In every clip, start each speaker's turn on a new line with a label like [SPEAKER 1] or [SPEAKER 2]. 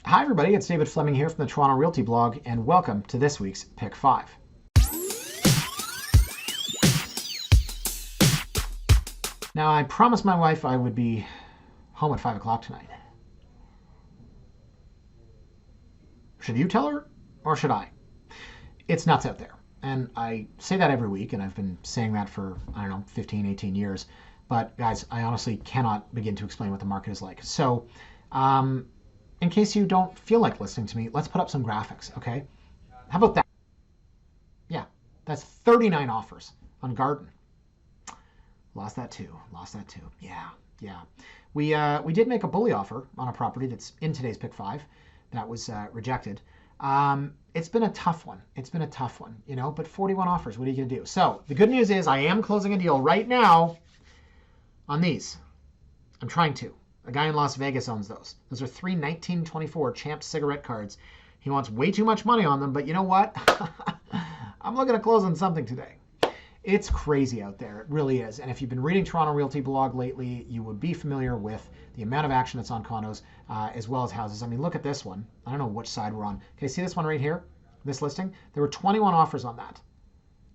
[SPEAKER 1] Hi everybody, it's David Fleming here from the Toronto Realty blog, and welcome to this week's Pick 5. Now, I promised my wife I would be home at 5 o'clock tonight. Should you tell her, or should I? It's nuts out there. And I say that every week, and I've been saying that for, 15, 18 years. But guys, I honestly cannot begin to explain what the market is like. So, in case you don't feel like listening to me, let's put up some graphics, okay? How about that? Yeah, that's 39 offers on Garden. Lost that too. Yeah. We did make a bully offer on a property that's in today's Pick 5. That was rejected. It's been a tough one. But 41 offers, what are you going to do? So the good news is I am closing a deal right now on these. I'm trying to. A guy in Las Vegas owns those. Those are three 1924 Champ cigarette cards. He wants way too much money on them, but you know what? I'm looking to close on something today. It's crazy out there. It really is. And if you've been reading Toronto Realty blog lately, you would be familiar with the amount of action that's on condos as well as houses. I mean, look at this one. I don't know which side we're on. Okay, see this one right here? This listing? There were 21 offers on that.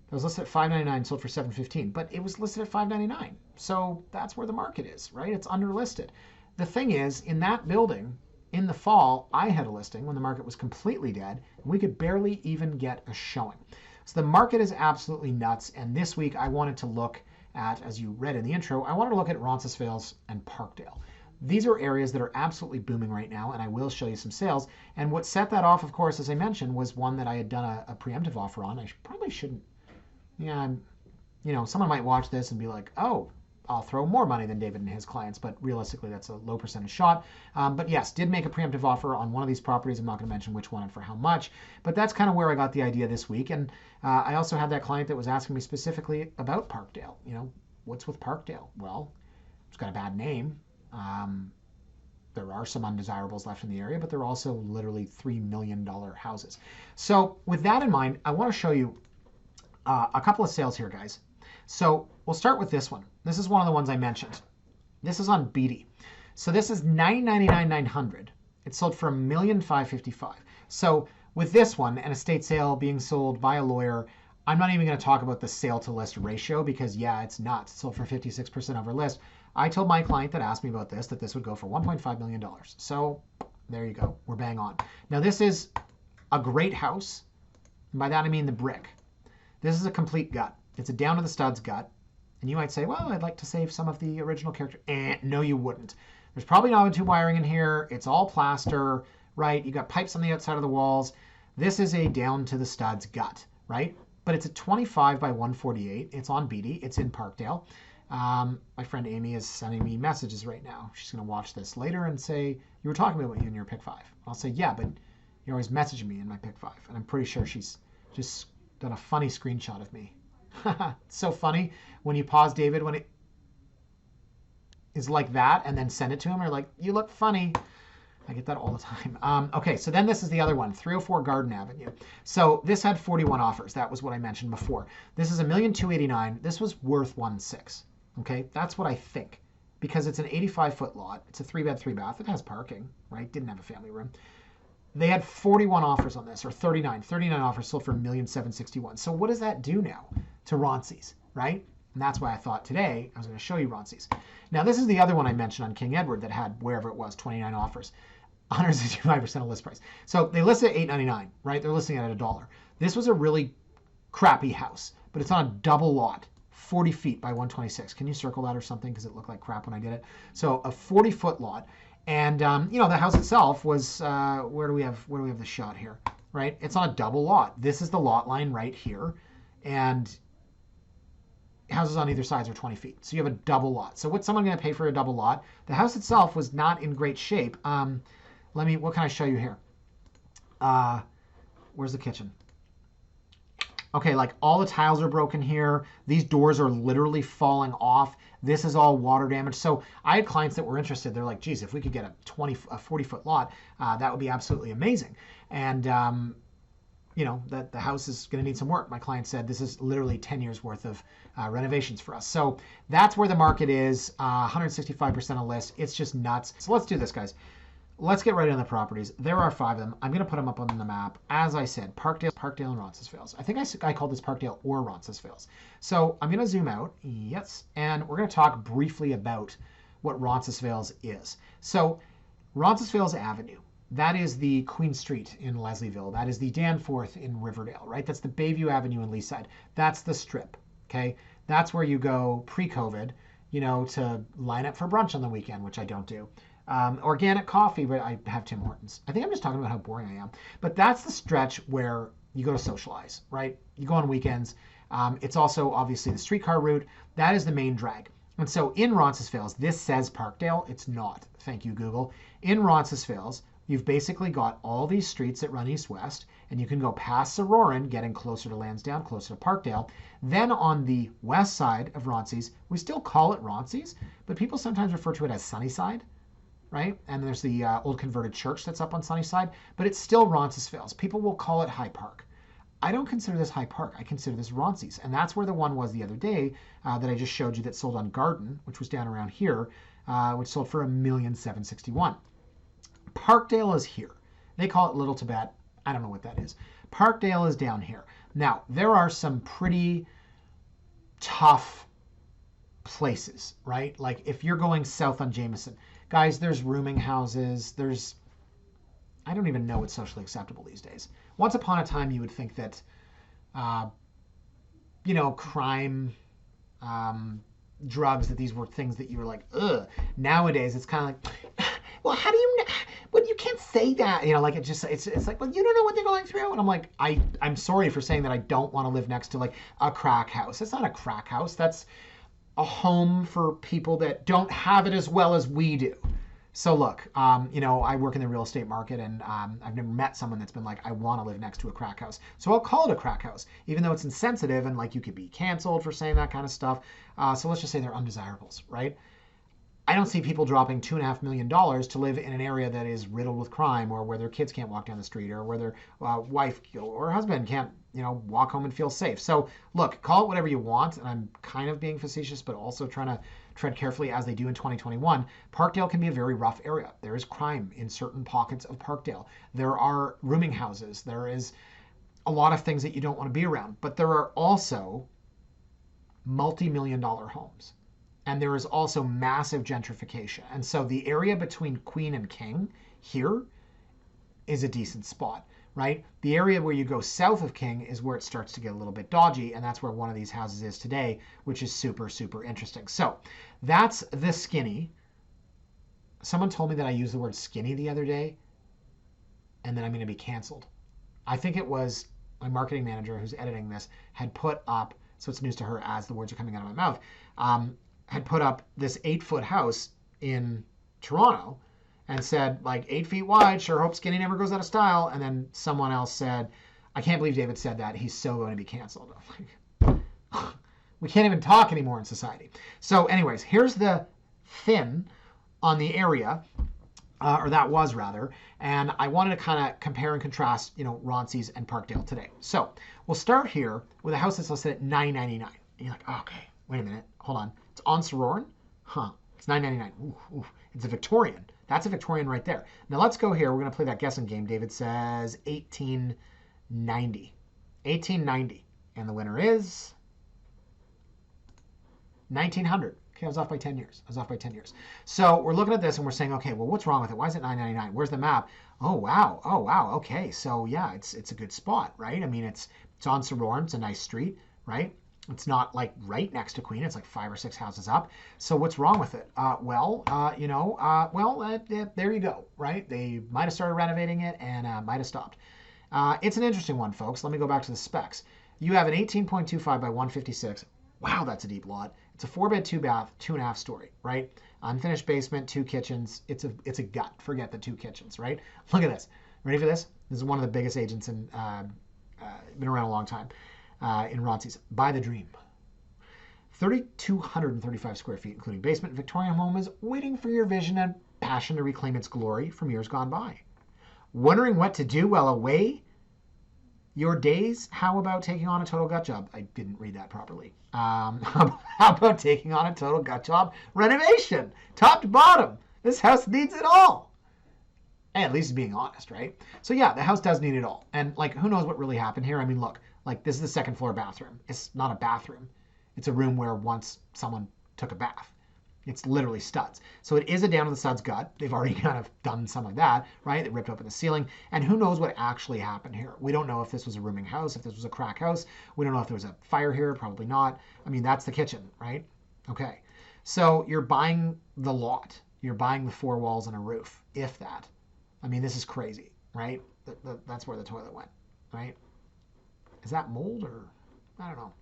[SPEAKER 1] It was listed at $599, sold for $715, but it was listed at $599. So that's where the market is, right? It's underlisted. The thing is, in that building, in the fall, I had a listing when the market was completely dead, and we could barely even get a showing. So the market is absolutely nuts, and this week I wanted to look at, as you read in the intro, I wanted to look at Roncesvalles and Parkdale. These are areas that are absolutely booming right now, and I will show you some sales. And what set that off, of course, as I mentioned, was one that I had done a preemptive offer on. I probably shouldn't. Yeah, someone might watch this and be like, oh, I'll throw more money than David and his clients, but realistically that's a low percentage shot. But yes, did make a preemptive offer on one of these properties. I'm not going to mention which one and for how much, but that's kind of where I got the idea this week. And I also had that client that was asking me specifically about Parkdale. What's with Parkdale? Well, it's got a bad name. There are some undesirables left in the area, but they're also literally $3 million houses. So with that in mind, I want to show you a couple of sales here, guys. So we'll start with this one. This is one of the ones I mentioned. This is on BD. So this is $999,900. It sold for $1,555,000. So with this one, an estate sale being sold by a lawyer, I'm not even going to talk about the sale to list ratio because yeah, it's nuts. It sold for 56% over list. I told my client that asked me about this that this would go for $1.5 million. So there you go. We're bang on. Now this is a great house. And by that I mean the brick. This is a complete gut. It's a down to the studs gut. And you might say, well, I'd like to save some of the original character. No, you wouldn't. There's probably knob and tube wiring in here. It's all plaster, right? You got pipes on the outside of the walls. This is a down to the studs gut, right? But it's a 25 by 148. It's on BD. It's in Parkdale. My friend Amy is sending me messages right now. She's going to watch this later and say, you were talking about you in your Pick 5. I'll say, yeah, but you're always messaging me in my Pick 5. And I'm pretty sure she's just done a funny screenshot of me. It's so funny when you pause David when it is like that and then send it to him. You're like, you look funny. I get that all the time. Okay, so then this is the other one, 304 Garden Avenue. So this had 41 offers. That was what I mentioned before. This is $1,289,000. This was worth 1.6. Okay, that's what I think because it's an 85-foot lot. It's a 3-bed, 3-bath. It has parking, right? Didn't have a family room. They had 41 offers on this, or 39 offers sold for $1,761,000. So what does that do now to Roncesvalles, right? And that's why I thought today I was going to show you Roncesvalles. Now this is the other one I mentioned on King Edward that had wherever it was 29 offers, 165% of list price. So they listed at $899, right? They're listing it at $1. This was a really crappy house, but it's on a double lot, 40 feet by 126. Can you circle that or something? Because it looked like crap when I did it. So a 40-foot lot. And the house itself was where do we have the shot here, right? It's on a double lot. This is the lot line right here, and houses on either side are 20 feet. So you have a double lot. So what's someone going to pay for a double lot? The house itself was not in great shape. What can I show you here? Where's the kitchen? Okay, like all the tiles are broken here. These doors are literally falling off. This is all water damage. So I had clients that were interested. They're like, geez, if we could get a 40-foot lot, that would be absolutely amazing. And, that the house is going to need some work. My client said this is literally 10 years worth of renovations for us. So that's where the market is, 165% of list. It's just nuts. So let's do this, guys. let's get right into the properties. There are 5 of them. I'm going to put them up on the map. As I said, Parkdale, and Roncesvalles. I think I called this Parkdale or Roncesvalles. So I'm going to zoom out. Yes. And we're going to talk briefly about what Roncesvalles is. So Roncesvalles Avenue. That is the Queen Street in Leslieville. That is the Danforth in Riverdale, right? That's the Bayview Avenue in Leaside. That's the Strip, okay? That's where you go pre-COVID, to line up for brunch on the weekend, which I don't do. Organic coffee, but I have Tim Hortons. I think I'm just talking about how boring I am. But that's the stretch where you go to socialize, right? You go on weekends. It's also obviously the streetcar route. That is the main drag. And so in Roncesvalles, this says Parkdale. It's not. Thank you, Google. In Roncesvalles, you've basically got all these streets that run east-west, and you can go past Sorauren, getting closer to Lansdowne, closer to Parkdale. Then on the west side of Roncesvalles, we still call it Roncesvalles, but people sometimes refer to it as Sunnyside, right? And there's the old converted church that's up on Sunnyside, but it's still Roncesvalles. People will call it High Park. I don't consider this High Park. I consider this Roncesvalles, and that's where the one was the other day that I just showed you that sold on Garden, which was down around here, which sold for $1,761,000. Parkdale is here. They call it Little Tibet. I don't know what that is. Parkdale is down here. Now, there are some pretty tough places, right? Like if you're going south on Jameson, guys, there's rooming houses. I don't even know what's socially acceptable these days. Once upon a time, you would think that, crime, drugs, that these were things that you were like, ugh. Nowadays, it's kind of like, well, how do you know? Well, you can't say that. It's like, well, you don't know what they're going through. And I'm like, I'm sorry for saying that I don't want to live next to like a crack house. It's not a crack house. That's a home for people that don't have it as well as we do. So look, I work in the real estate market, and I've never met someone that's been like, I want to live next to a crack house. So I'll call it a crack house, even though it's insensitive and like you could be canceled for saying that kind of stuff. So let's just say they're undesirables, right? I don't see people dropping $2.5 million to live in an area that is riddled with crime, or where their kids can't walk down the street, or where their wife or husband can't, walk home and feel safe. So look, call it whatever you want. And I'm kind of being facetious, but also trying to tread carefully as they do in 2021. Parkdale can be a very rough area. There is crime in certain pockets of Parkdale. There are rooming houses. There is a lot of things that you don't want to be around, but there are also multi-million-dollar homes. And there is also massive gentrification. And so the area between Queen and King here is a decent spot, right? The area where you go south of King is where it starts to get a little bit dodgy, and that's where one of these houses is today, which is super, super interesting. So that's the skinny. Someone told me that I used the word skinny the other day, and then I'm going to be canceled. I think it was my marketing manager who's editing this had put up, so it's news to her as the words are coming out of my mouth, had put up this 8-foot house in Toronto and said, like, 8 feet wide, sure hope skinny never goes out of style. And then someone else said, I can't believe David said that. He's so going to be canceled. I'm like, we can't even talk anymore in society. So anyways, here's the thin on the area, or that was rather. And I wanted to kind of compare and contrast, Roncesvalles and Parkdale today. So we'll start here with a house that's listed at $999. And you're like, oh, okay, wait a minute, hold on. It's on Sorauren? Huh. It's $999. Ooh. It's a Victorian. That's a Victorian right there. Now let's go here. We're going to play that guessing game. David says 1890. 1890. And the winner is 1900. Okay, I was off by 10 years. So we're looking at this and we're saying, okay, well, what's wrong with it? Why is it $999? Where's the map? Oh, wow. Okay, so yeah, it's a good spot, right? I mean, it's on Sorauren. It's a nice street, right? It's not like right next to Queen. It's like 5 or 6 houses up. So what's wrong with it? There you go, right? They might have started renovating it and might have stopped. It's an interesting one, folks. Let me go back to the specs. You have an 18.25 by 156. Wow, that's a deep lot. It's a 4-bed, 2-bath, 2.5 story, right? Unfinished basement, 2 kitchens. It's a gut. Forget the 2 kitchens, right? Look at this. Ready for this? This is one of the biggest agents in, been around a long time. In Roncesvalles. Buy the dream. 3,235 square feet, including basement. Victorian home is waiting for your vision and passion to reclaim its glory from years gone by. Wondering what to do while away your days? How about taking on a total gut job? I didn't read that properly. How about taking on a total gut job renovation? Top to bottom. This house needs it all. Hey, at least he's being honest, right? So yeah, the house does need it all. And like, who knows what really happened here? I mean, look, like this is the second floor bathroom. It's not a bathroom. It's a room where once someone took a bath. It's literally studs. So it is a down to the studs gut. They've already kind of done some of that, right? They ripped open the ceiling. And who knows what actually happened here? We don't know if this was a rooming house, if this was a crack house. We don't know if there was a fire here. Probably not. I mean, that's the kitchen, right? Okay. So you're buying the lot. You're buying the 4 walls and a roof, if that. I mean, this is crazy, right? That's where the toilet went, right? Is that mold or I don't know.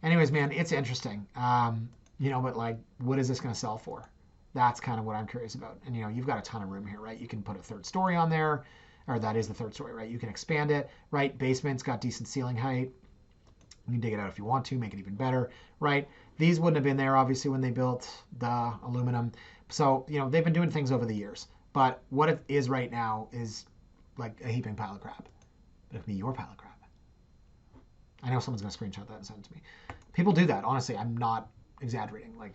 [SPEAKER 1] Anyways, man, it's interesting. But like, what is this going to sell for? That's kind of what I'm curious about. And, you've got a ton of room here, right? You can put a 3rd story on there, or that is the 3rd story, right? You can expand it, right? Basement's got decent ceiling height. You can dig it out if you want to, make it even better, right? These wouldn't have been there, obviously, when they built the aluminum. So, they've been doing things over the years. But what it is right now is like a heaping pile of crap. But it can be your pile of crap. I know someone's going to screenshot that and send it to me. People do that. Honestly, I'm not exaggerating. Like,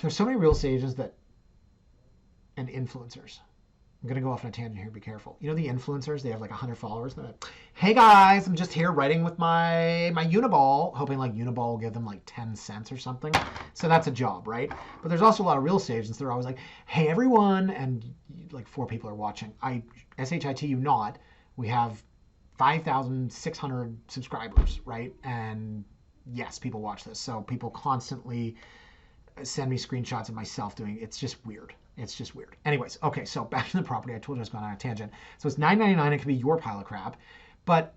[SPEAKER 1] there's so many real estate agents and influencers. I'm going to go off on a tangent here. Be careful. The influencers, they have like 100 followers. They're like, hey guys, I'm just here writing with my Uniball, hoping like Uniball will give them like 10 cents or something. So that's a job, right? But there's also a lot of real estate agents. They're always like, hey everyone, and like 4 people are watching. I shit you not. We have 5,600 subscribers, right? And yes, people watch this. So people constantly send me screenshots of myself doing it. It's just weird. It's just weird. Anyways, okay, so back to the property. I told you I was going on a tangent. So it's $9.99. It could be your pile of crap. But,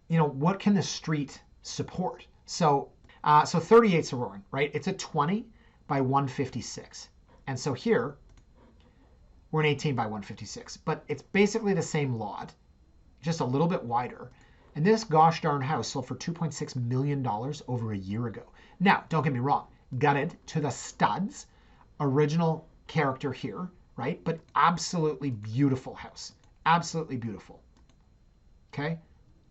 [SPEAKER 1] what can the street support? So 38 Sorauren, right? It's a 20 by 156. And so here, we're an 18 by 156. But it's basically the same lot, just a little bit wider. And this gosh darn house sold for $2.6 million over a year ago. Now, don't get me wrong. Gutted to the studs. Original character here, right? But absolutely beautiful house. Absolutely beautiful. Okay?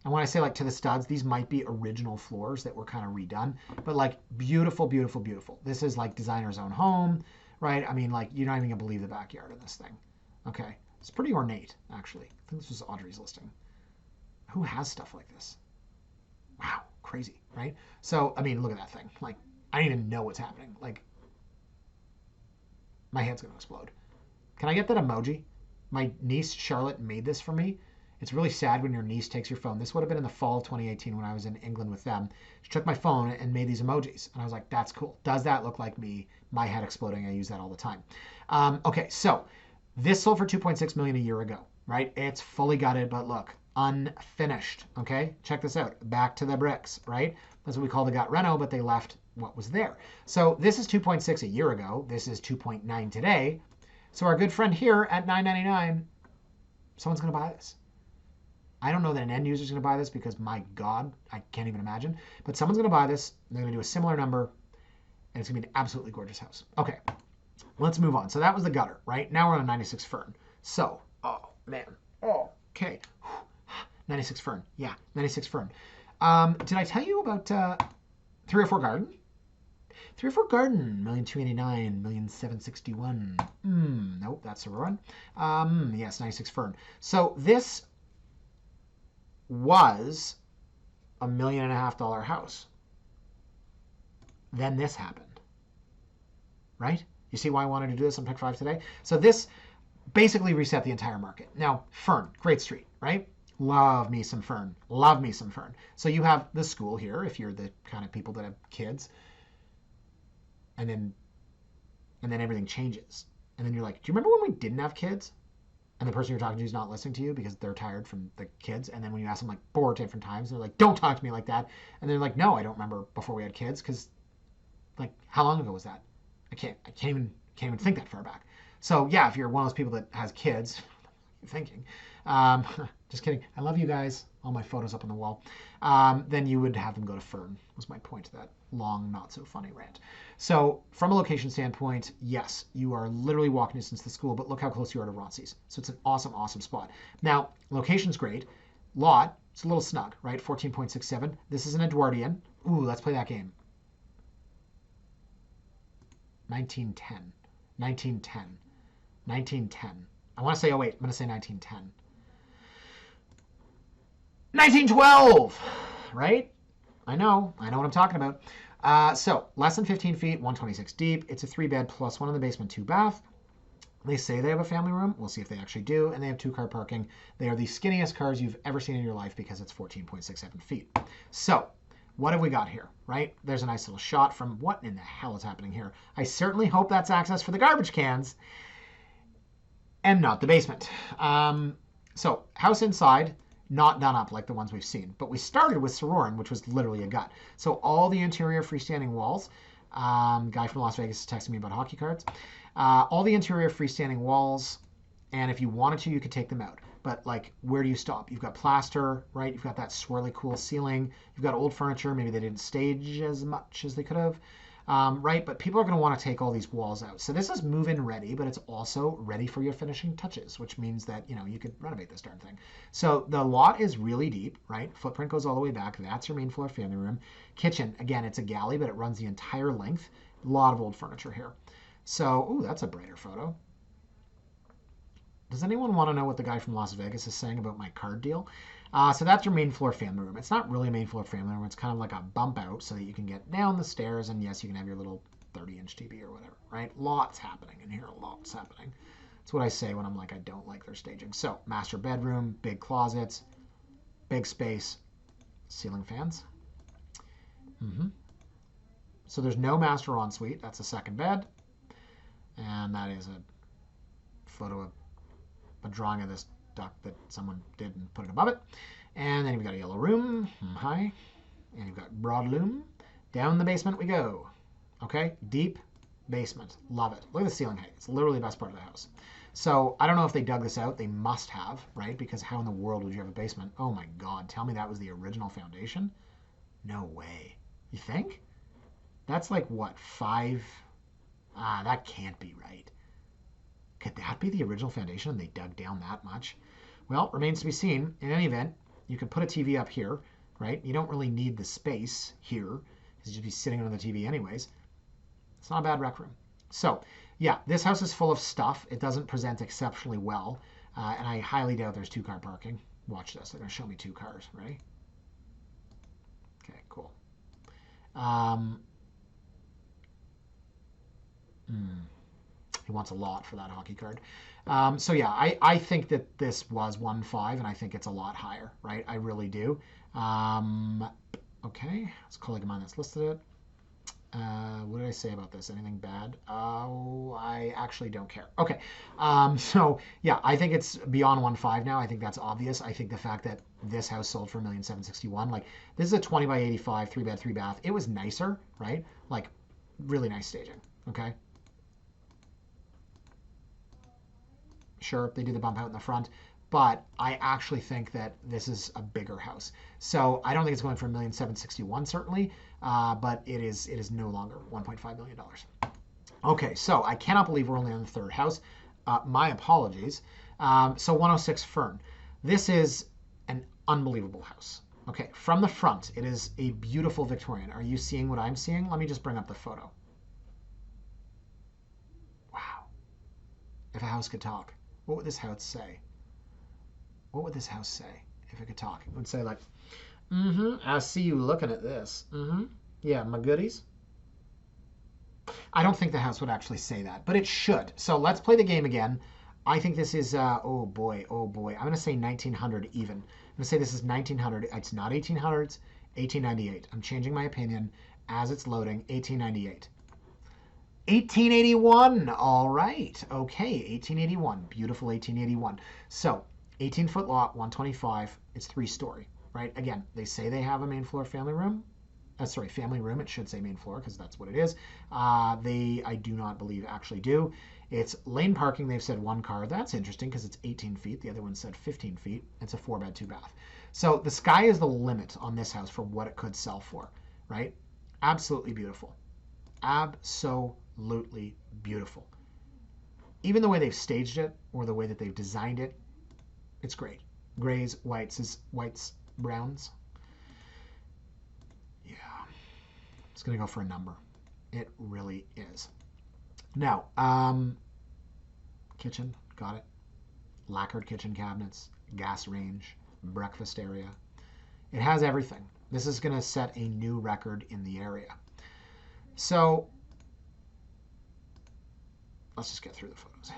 [SPEAKER 1] And when I say like to the studs, these might be original floors that were kind of redone. But like beautiful, beautiful, beautiful. This is like designer's own home, right? I mean, like you're not even going to believe the backyard of this thing. Okay? It's pretty ornate, actually. I think this was Audrey's listing. Who has stuff like this? Wow, crazy, right? So, I mean, look at that thing. Like, I don't even know what's happening. Like, my head's going to explode. Can I get that emoji? My niece, Charlotte, made this for me. It's really sad when your niece takes your phone. This would have been in the fall of 2018 when I was in England with them. She took my phone and made these emojis. And I was like, that's cool. Does that look like me? My head exploding. I use that all the time. Okay, so this sold for $2.6 million a year ago, right? It's fully gutted, but look, unfinished, okay? Check this out. Back to the bricks, right? That's what we call the gut reno, but they left what was there. So this is 2.6 a year ago. This is 2.9 today. So our good friend here at $9.99, someone's going to buy this. I don't know that an end user is going to buy this because, my God, I can't even imagine. But someone's going to buy this. They're going to do a similar number, and it's going to be an absolutely gorgeous house. Okay, let's move on. So that was the gutter, right? Now we're on 96 Fern. So, oh, man. Oh, okay. 96 Fern. Yeah, 96 Fern. Did I tell you about 304 Garden? 304 Garden, $1,289,000, $1,761,000. Nope, that's Sorauren. Yes, 96 Fern. So this was $1.5 million house. Then this happened. Right? You see why I wanted to do this on Pick 5 today? So this basically reset the entire market. Now, Fern, great street, right? Love me some Fern. Love me some Fern. So you have the school here, if you're the kind of people that have kids. And then everything changes. And then you're like, do you remember when we didn't have kids? And the person you're talking to is not listening to you because they're tired from the kids. And then when you ask them like 4 different times, they're like, don't talk to me like that. And they're like, no, I don't remember before we had kids because, like, how long ago was that? I can't even think that far back. So yeah, if you're one of those people that has kids, what are you thinking? Just kidding. I love you guys. All my photos up on the wall. Then you would have them go to Fern, was my point to that long, not so funny rant. So from a location standpoint, yes, you are literally walking distance to the school, but look how close you are to Roncesvalles. So it's an awesome, awesome spot. Now, location's great. Lot, it's a little snug, right? 14.67. This is an Edwardian. Ooh, let's play that game. 1910. 1910. 1910. I want to say, oh wait, I'm going to say 1910. 1912, right? I know what I'm talking about. So less than 15 feet, 126 deep. It's a 3-bed plus one in the basement, 2 bath. They say they have a family room. We'll see if they actually do. And they have 2-car parking. They are the skinniest cars you've ever seen in your life because it's 14.67 feet. So what have we got here, right? There's a nice little shot from what in the hell is happening here. I certainly hope that's access for the garbage cans and not the basement. So house inside, not done up like the ones we've seen. But we started with Sorauren, which was literally a gut. So all the interior freestanding walls, guy from Las Vegas is texting me about hockey cards. All the interior freestanding walls, and if you wanted to, you could take them out. But like, where do you stop? You've got plaster, right? You've got that swirly cool ceiling. You've got old furniture. Maybe they didn't stage as much as they could have. Right? But people are going to want to take all these walls out. So this is move-in ready, but it's also ready for your finishing touches, which means that, you could renovate this darn thing. So the lot is really deep, right? Footprint goes all the way back. That's your main floor family room. Kitchen, again, it's a galley, but it runs the entire length. A lot of old furniture here. So, ooh, that's a brighter photo. Does anyone want to know what the guy from Las Vegas is saying about my card deal? So that's your main floor family room. It's not really a main floor family room. It's kind of like a bump out so that you can get down the stairs. And yes, you can have your little 30-inch TV or whatever, right? Lots happening in here. Lots happening. That's what I say when I'm like, I don't like their staging. So master bedroom, big closets, big space, ceiling fans. So there's no master ensuite. That's a second bed. And that is a photo of a drawing of this duct that someone did and put it above it. And then you've got a yellow room, high, and you've got broad loom. Down the basement we go. Okay, deep basement, love it. Look at the ceiling height. It's literally the best part of the house. So I don't know if they dug this out. They must have, right? Because how in the world would you have a basement? Oh my God, tell me that was the original foundation? No way. You think? That's like what, 5? That can't be right. Could that be the original foundation and they dug down that much? Well, remains to be seen. In any event, you could put a TV up here, right? You don't really need the space here because you'd be sitting on the TV anyways. It's not a bad rec room. So, yeah, this house is full of stuff. It doesn't present exceptionally well, and I highly doubt there's 2-car parking. Watch this. They're going to show me 2 cars. Ready? Okay, cool. He wants a lot for that hockey card. So yeah, I think that this was 1.5, and I think it's a lot higher, right? I really do. Okay, it's a colleague of mine that's listed it. What did I say about this? Anything bad? Oh, I actually don't care. Okay, so yeah, I think it's beyond 1.5 now. I think that's obvious. I think the fact that this house sold for $1,761,000, like this is a 20 by 85, 3-bed, 3-bath. It was nicer, right? Like really nice staging. Okay. Sure, they do the bump out in the front, but I actually think that this is a bigger house. So I don't think it's going for $1,761,000 certainly, but it is no longer $1.5 million. Okay, so I cannot believe we're only on the third house. My apologies. So 106 Fern. This is an unbelievable house. Okay, from the front, it is a beautiful Victorian. Are you seeing what I'm seeing? Let me just bring up the photo. Wow. If a house could talk. What would this house say? What would this house say if it could talk? It would say like, I see you looking at this. Yeah, my goodies. I don't think the house would actually say that, but it should. So let's play the game again. I think this is, oh boy. I'm going to say 1900 even. I'm going to say this is 1900. It's not 1800s, 1898. I'm changing my opinion as it's loading, 1898. 1881. All right. Okay, 1881. Beautiful 1881. So 18-foot lot, 125. It's 3-story, right? Again, they say they have a main floor family room. Family room. It should say main floor because that's what it is. I do not believe, actually do. It's lane parking. They've said 1 car. That's interesting because it's 18 feet. The other one said 15 feet. It's a 4-bed, 2-bath. So the sky is the limit on this house for what it could sell for, right? Absolutely beautiful. Absolutely beautiful. Even the way they've staged it or the way that they've designed it, it's great. Grays, whites, browns. Yeah. It's going to go for a number. It really is. Now, kitchen, got it. lacquered kitchen cabinets, gas range, breakfast area. It has everything. This is going to set a new record in the area. So let's just get through the photos.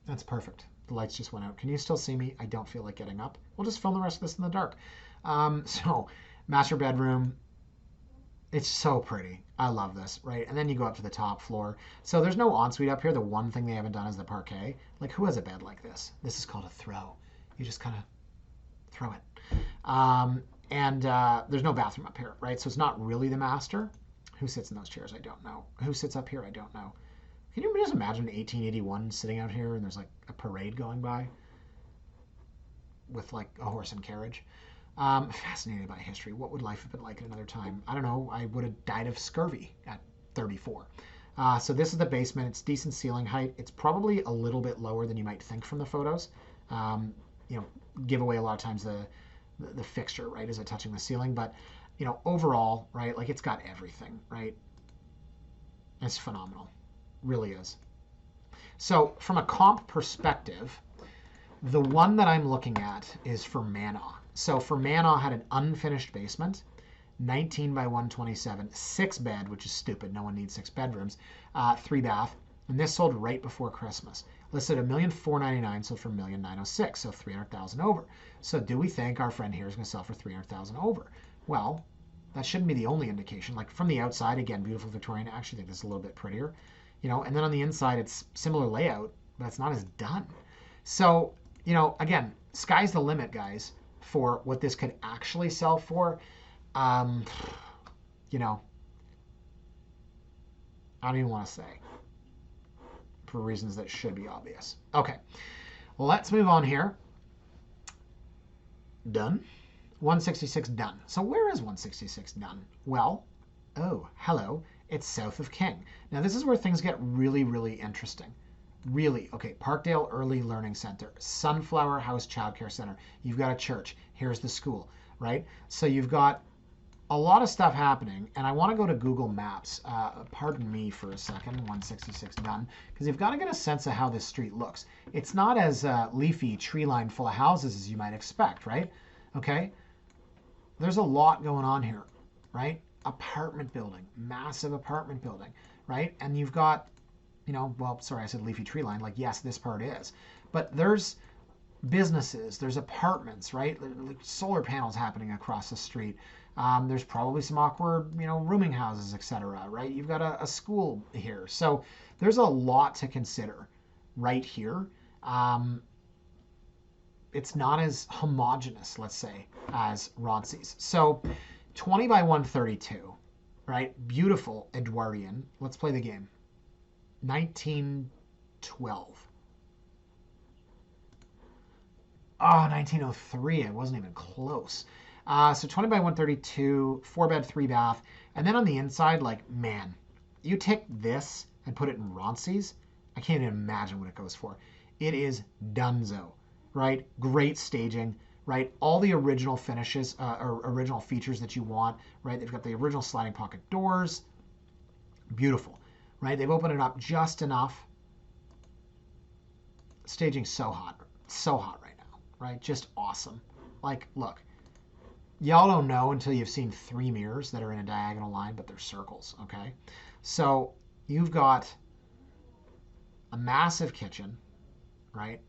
[SPEAKER 1] That's perfect. The lights just went out. Can you still see me? I don't feel like getting up. We'll just film the rest of this in the dark. So master bedroom. It's so pretty. I love this, right? And then you go up to the top floor. So there's no ensuite up here. The one thing they haven't done is the parquet. Like, who has a bed like this? This is called a throw. You just kind of throw it. There's no bathroom up here, right? So it's not really the master. Who sits in those chairs? I don't know. Who sits up here? I don't know. Can you just imagine 1881 sitting out here and there's like a parade going by with like a horse and carriage? Fascinated by history. What would life have been like at another time? I don't know. I would have died of scurvy at 34. So this is the basement. It's decent ceiling height. It's probably a little bit lower than you might think from the photos. Give away a lot of times the fixture, right? Is it touching the ceiling? But, overall, right, like it's got everything, right? It's phenomenal. Really is. So from a comp perspective, the one that I'm looking at is for Manaw. So for Manaw had an unfinished basement, 19 by 127, 6 bed, which is stupid. No one needs 6 bedrooms, 3 bath. And this sold right before Christmas. Listed at $1,499, sold for $1,906, so $300,000 over. So do we think our friend here is going to sell for $300,000 over? Well, that shouldn't be the only indication. Like from the outside, again, beautiful Victorian. I actually think this is a little bit prettier. And then on the inside, it's similar layout, but it's not as done. So, again, sky's the limit, guys, for what this could actually sell for. I don't even want to say, for reasons that should be obvious. Okay, well, let's move on here. Dunn. 166 Dunn. So where is 166 Dunn? Well, oh, hello. It's south of King. Now, this is where things get really, really interesting. Really, okay, Parkdale Early Learning Center, Sunflower House Child Care Center. You've got a church. Here's the school, right? So you've got a lot of stuff happening, and I want to go to Google Maps. Pardon me for a second, 166 Dunn, because you've got to get a sense of how this street looks. It's not as leafy, tree-lined, full of houses as you might expect, right? Okay? There's a lot going on here, right? Apartment building, massive apartment building, right? And you've got, well, sorry, I said leafy tree line. Like, yes, this part is. But there's businesses, there's apartments, right? Like solar panels happening across the street. There's probably some awkward, rooming houses, etc., right? You've got a school here. So there's a lot to consider right here. It's not as homogenous, let's say, as Roncesvalles. So 20 by 132, right? Beautiful Edwardian. Let's play the game. 1912. Oh, 1903. I wasn't even close. So 20 by 132, 4 bed, 3 bath. And then on the inside, like, man, you take this and put it in Roncesvalles, I can't even imagine what it goes for. It is dunzo, right? Great staging. Right, all the original finishes or original features that you want, right? They've got the original sliding pocket doors. Beautiful, right? They've opened it up just enough. Staging so hot right now, right? Just awesome. Like, look, y'all don't know until you've seen 3 mirrors that are in a diagonal line, but they're circles, okay? So you've got a massive kitchen, right?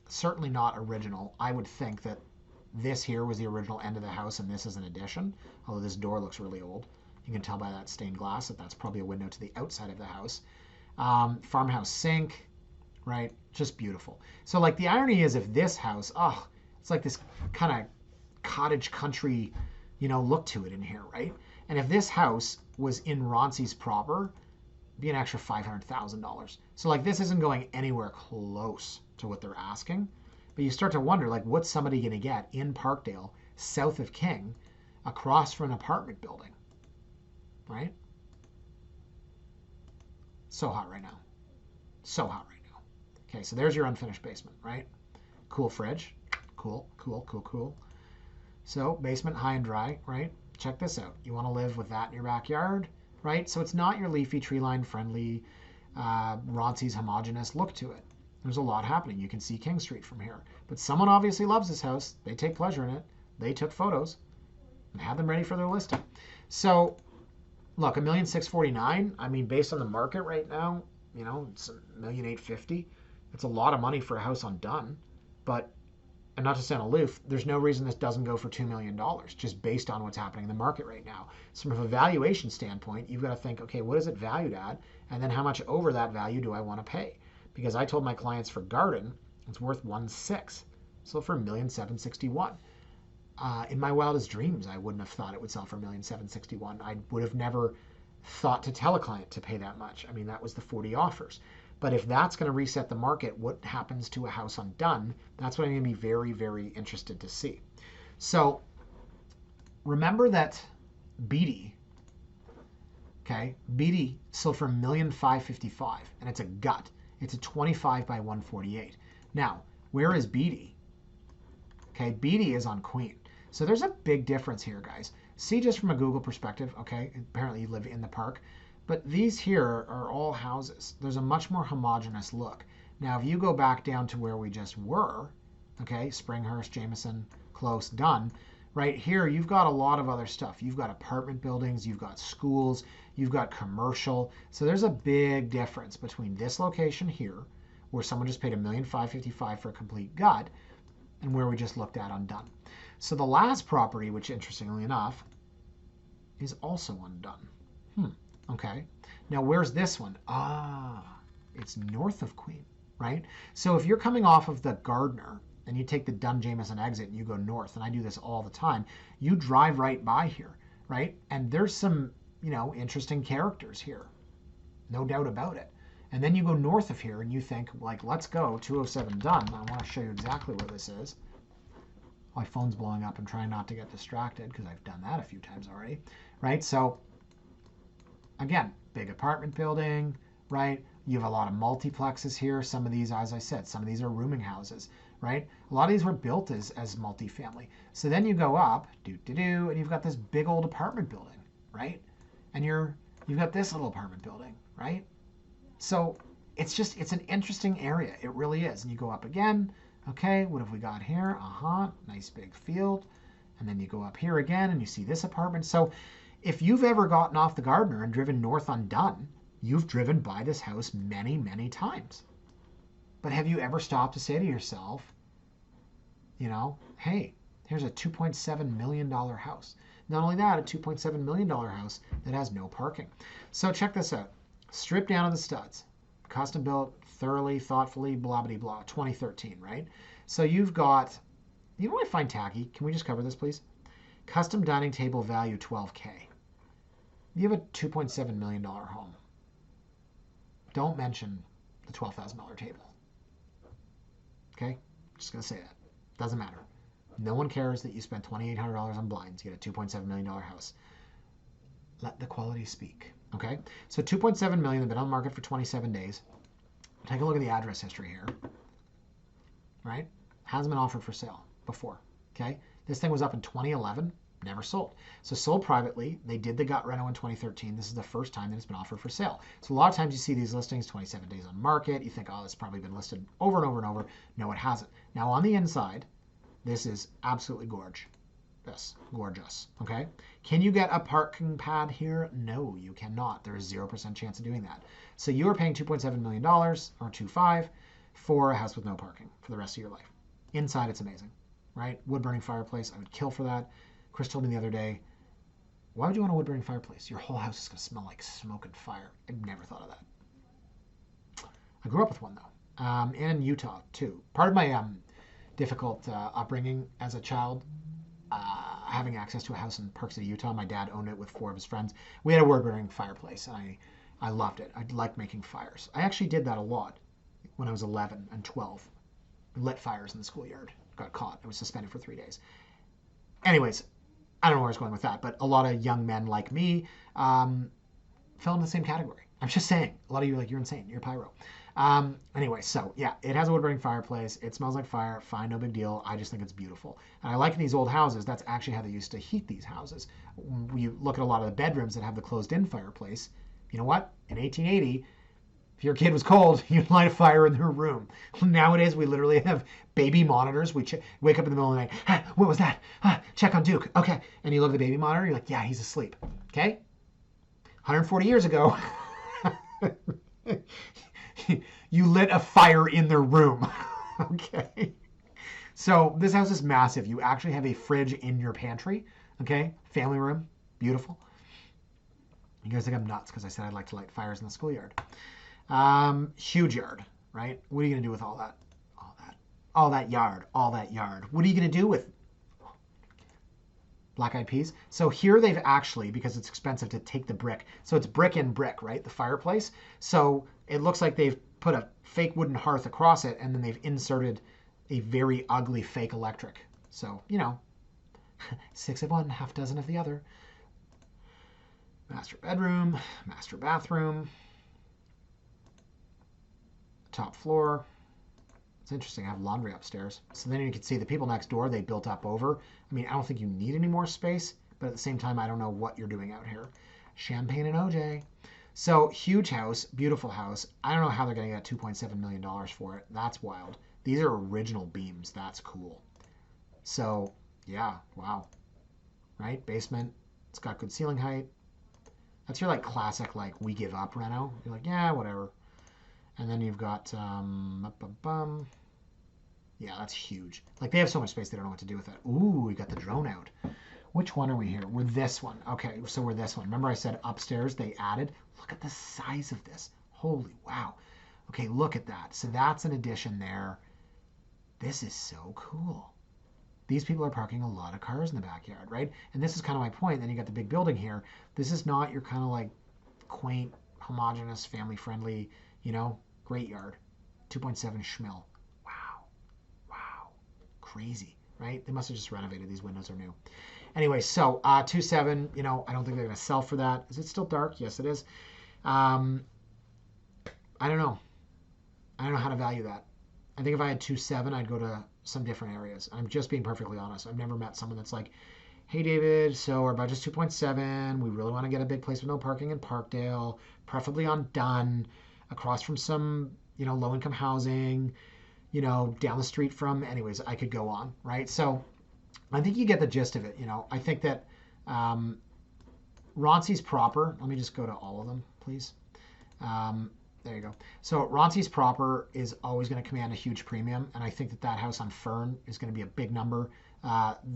[SPEAKER 1] Certainly not original. I would think that this here was the original end of the house and this is an addition, although this door looks really old. You can tell by that stained glass that that's probably a window to the outside of the house. Farmhouse sink, right? Just beautiful. So like the irony is if this house, it's like this kind of cottage country, look to it in here, right? And if this house was in Roncesvalles proper, it'd be an extra $500,000. So like this isn't going anywhere close to what they're asking. But you start to wonder, like, what's somebody going to get in Parkdale, south of King, across from an apartment building, right? So hot right now. So hot right now. Okay, so there's your unfinished basement, right? Cool fridge. Cool. So basement high and dry, right? Check this out. You want to live with that in your backyard, right? So it's not your leafy tree line friendly Roncesvalles homogeneous look to it. There's a lot happening. You can see King Street from here. But someone obviously loves this house. They take pleasure in it. They took photos and had them ready for their listing. So look, $1,649,000. I mean, based on the market right now, it's $1,850,000. It's a lot of money for a house on Dunn. But, and not to sound aloof, there's no reason this doesn't go for $2 million just based on what's happening in the market right now. So from a valuation standpoint, you've got to think, okay, what is it valued at? And then how much over that value do I want to pay? Because I told my clients for garden, it's worth 1.6. So for $1,761,000. In my wildest dreams, I wouldn't have thought it would sell for $1,761,000. I would have never thought to tell a client to pay that much. I mean, that was the 40 offers. But if that's going to reset the market, what happens to a house on Dunn? That's what I'm going to be very, very interested to see. So remember that Beatty, okay, Beatty sold for $1,555,000, and it's a gut. It's a 25 by 148. Now, where is Beatty? Okay, Beatty is on Queen. So there's a big difference here, guys. See, just from a Google perspective, okay, apparently you live in the park, but these here are all houses. There's a much more homogeneous look. Now, if you go back down to where we just were, okay, Springhurst, Jameson, Close, Dunn, right here, you've got a lot of other stuff. You've got apartment buildings, you've got schools, you've got commercial. So there's a big difference between this location here, where someone just paid $1,555,000 for a complete gut, and where we just looked at on Dunn. So the last property, which interestingly enough, is also on Dunn. Okay. Now where's this one? It's north of Queen, right? So if you're coming off of the Gardner and you take the Dunn Jameson exit and you go north, and I do this all the time, you drive right by here, right? And there's some, interesting characters here. No doubt about it. And then you go north of here and you think, like, let's go 207 Dunn. I want to show you exactly where this is. My phone's blowing up. I'm trying not to get distracted because I've done that a few times already, right? So again, big apartment building, right? You have a lot of multiplexes here. Some of these, as I said, some of these are rooming houses, right? A lot of these were built as multifamily. So then you go up, and you've got this big old apartment building, right? And you've got this little apartment building, right? So it's an interesting area. It really is. And you go up again. Okay, what have we got here? Nice big field. And then you go up here again and you see this apartment. So if you've ever gotten off the Gardner and driven north on Dunn, you've driven by this house many, many times. But have you ever stopped to say to yourself, hey, here's a $2.7 million house. Not only that, a $2.7 million house that has no parking. So check this out. Stripped down to the studs. Custom built, thoroughly, thoughtfully, blah, blah, blah, 2013, right? So you've got, you know what I find tacky? Can we just cover this, please? Custom dining table value, $12K. You have a $2.7 million home. Don't mention the $12,000 table. Okay? Just going to say that. Doesn't matter. No one cares that you spent $2,800 on blinds. You get a $2.7 million house. Let the quality speak. Okay? So $2.7 million have been on the market for 27 days. Take a look at the address history here. Right? Hasn't been offered for sale before. Okay? This thing was up in 2011. Never sold. So sold privately. They did the gut reno in 2013. This is the first time that it's been offered for sale. So a lot of times you see these listings 27 days on market. You think, oh, it's probably been listed over and over and over. No, it hasn't. Now on the inside, this is absolutely gorgeous. Gorgeous. Okay. Can you get a parking pad here? No, you cannot. There is 0% chance of doing that. So you are paying $2.7 million or 2.5 for a house with no parking for the rest of your life. Inside, it's amazing, right? Wood burning fireplace. I would kill for that. Chris told me the other day, why would you want a wood-burning fireplace? Your whole house is going to smell like smoke and fire. I've never thought of that. I grew up with one, though, and in Utah, too. Part of my difficult upbringing as a child, having access to a house in Park City, Utah. My dad owned it with 4 of his friends. We had a wood-burning fireplace, and I loved it. I liked making fires. I actually did that a lot when I was 11 and 12. Lit fires in the schoolyard. Got caught. I was suspended for 3 days. Anyways, I don't know where I was going with that, but a lot of young men like me fell in the same category. I'm just saying. A lot of you are like, you're insane. You're pyro. Anyway, so yeah, it has a wood-burning fireplace. It smells like fire. Fine, no big deal. I just think it's beautiful. And I like in these old houses, that's actually how they used to heat these houses. When you look at a lot of the bedrooms that have the closed-in fireplace, you know what? In 1880, If your kid was cold, you'd light a fire in their room. Nowadays, we literally have baby monitors. We wake up in the middle of the night. Ah, what was that? Ah, check on Duke. Okay. And you look at the baby monitor. You're like, yeah, he's asleep. Okay. 140 years ago, you lit a fire in their room. Okay. So this house is massive. You actually have a fridge in your pantry. Okay. Family room. Beautiful. You guys think I'm nuts because I said I'd like to light fires in the schoolyard. Huge yard, right? What are you going to do with all that? All that yard. What are you going to do with black-eyed peas? So here they've actually, because it's expensive to take the brick, so it's brick in brick, right? The fireplace. So it looks like they've put a fake wooden hearth across it, and then they've inserted a very ugly fake electric. So, 6 of one, half dozen of the other. Master bedroom, master bathroom, top floor. It's interesting. I have laundry upstairs. So then you can see the people next door, they built up over. I mean, I don't think you need any more space, but at the same time, I don't know what you're doing out here. Champagne and OJ. So huge house, beautiful house. I don't know how they're going to get $2.7 million for it. That's wild. These are original beams. That's cool. So yeah, wow. Right? Basement. It's got good ceiling height. That's your classic, we give up reno. You're like, yeah, whatever. And then you've got, yeah, that's huge. They have so much space, they don't know what to do with it. Ooh, we got the drone out. Which one are we here? We're this one. Okay, so we're this one. Remember I said upstairs they added? Look at the size of this. Holy wow. Okay, look at that. So that's an addition there. This is so cool. These people are parking a lot of cars in the backyard, right? And this is kind of my point. Then you got the big building here. This is not your kind of quaint, homogeneous, family-friendly, great yard. 2.7 schmil. Wow. Crazy, right? They must have just renovated. These windows are new. Anyway, so 2.7, I don't think they're going to sell for that. Is it still dark? Yes, it is. I don't know. I don't know how to value that. I think if I had 2.7, I'd go to some different areas. I'm just being perfectly honest. I've never met someone that's like, hey, David, so our budget's 2.7. We really want to get a big place with no parking in Parkdale, preferably on Dunn, across from some, low-income housing, down the street from, anyways, I could go on, right? So I think you get the gist of it. I think that Roncesvalles proper, let me just go to all of them, please. There you go. So Roncesvalles proper is always going to command a huge premium, and I think that house on Fern is going to be a big number.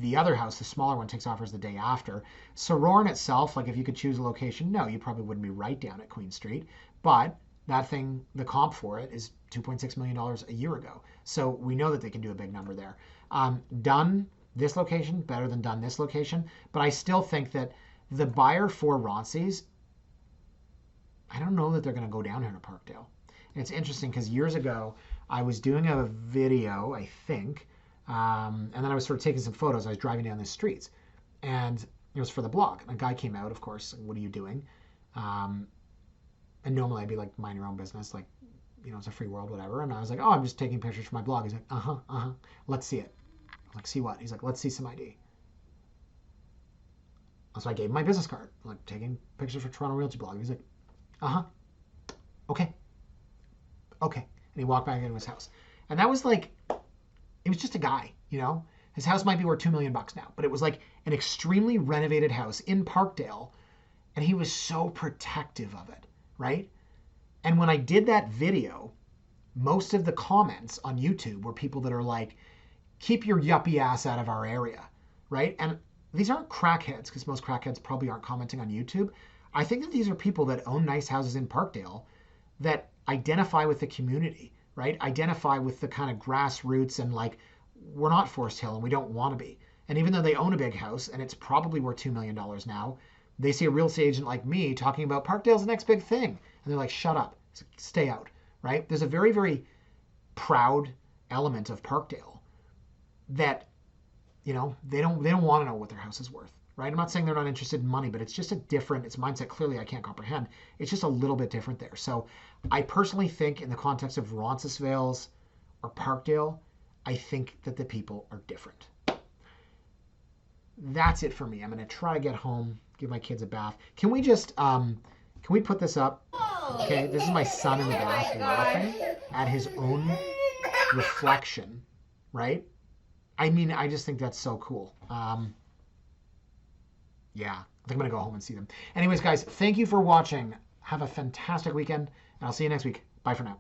[SPEAKER 1] The other house, the smaller one, takes offers the day after. Sorauren itself, if you could choose a location, no, you probably wouldn't be right down at Queen Street, but that thing, the comp for it is $2.6 million a year ago. So we know that they can do a big number there. Dunn, this location, better than Dunn, this location, but I still think that the buyer for Roncesvalles, I don't know that they're going to go down here to Parkdale. And it's interesting because years ago, I was doing a video, I think, and then I was sort of taking some photos. I was driving down the streets, and it was for the blog. And a guy came out, of course, what are you doing? And normally I'd be like, mind your own business, it's a free world, whatever. And I was like, oh, I'm just taking pictures for my blog. He's like, let's see it. I'm like, see what? He's like, let's see some ID. So I gave him my business card. I'm like, taking pictures for Toronto Realty blog. He's like, okay. And he walked back into his house. And that was it was just a guy, His house might be worth $2 million now, but it was an extremely renovated house in Parkdale, and he was so protective of it, right? And when I did that video, most of the comments on YouTube were people that are like, keep your yuppie ass out of our area, right? And these aren't crackheads, because most crackheads probably aren't commenting on YouTube. I think that these are people that own nice houses in Parkdale that identify with the community, right? Identify with the kind of grassroots and we're not Forest Hill and we don't want to be. And even though they own a big house and it's probably worth $2 million now, they see a real estate agent like me talking about Parkdale's the next big thing. And they're like, shut up, stay out, right? There's a very, very proud element of Parkdale that, they don't want to know what their house is worth. Right? I'm not saying they're not interested in money, but it's just it's a mindset clearly I can't comprehend. It's just a little bit different there. So I personally think in the context of Roncesvalles or Parkdale, I think that the people are different. That's it for me. I'm going to try to get home, give my kids a bath. Can we just, Can we put this up? Okay, this is my son in the bath laughing at his own reflection, right? I mean, I just think that's so cool. Yeah, I think I'm going to go home and see them. Anyways, guys, thank you for watching. Have a fantastic weekend, and I'll see you next week. Bye for now.